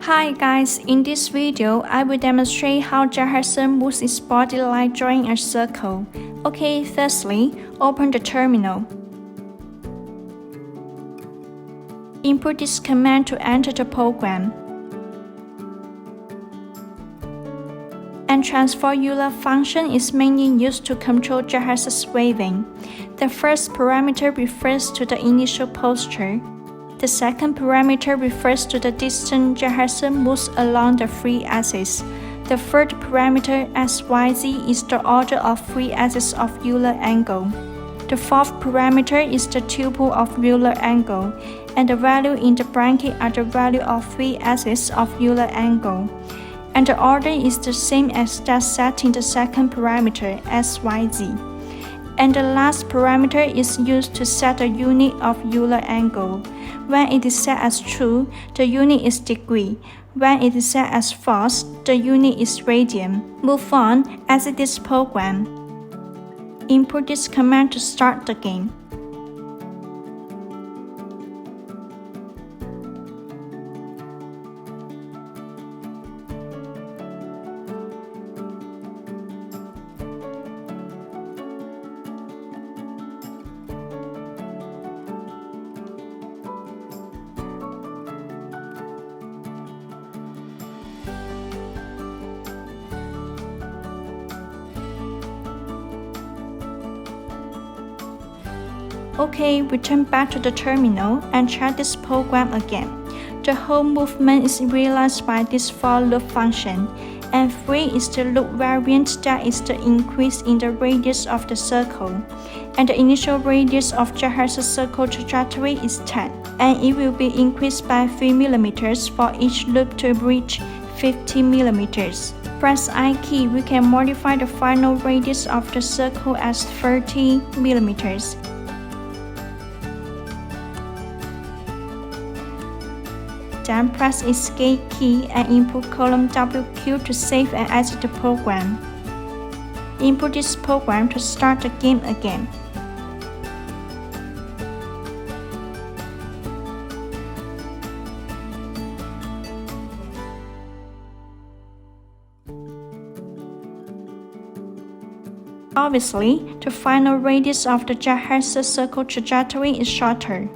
Hi guys, in this video, I will demonstrate how JetHexa moves its body like drawing a circle. Okay, firstly, open the terminal. Input this command to enter the program. And transfer Euler function is mainly used to control JetHexa's waving. The first parameter refers to the initial posture. The second parameter refers to the distance JetHexa moves along the free axis. The third parameter xyz is the order of free axis of Euler angle. The fourth parameter is the tuple of Euler angle, and the value in the bracket are the value of free axis of Euler angle. And the order is the same as that set in the second parameter xyz. And the last parameter is used to set the unit of Euler angle. When it is set as true, the unit is degree. When it is set as false, the unit is radian. Move on, exit this program. Input this command to start the game. Okay, return back to the terminal and try this program again. The whole movement is realized by this for loop function, and 3 is the loop variant, that is the increase in the radius of the circle. And the initial radius of JetHexa's circle trajectory is 10, and it will be increased by 3 mm for each loop to reach 50 mm. Press I key, we can modify the final radius of the circle as 30 mm. Then press Escape key and input column WQ to save and exit the program. Input this program to start the game again. Obviously, the final radius of the JetHexa circle trajectory is shorter.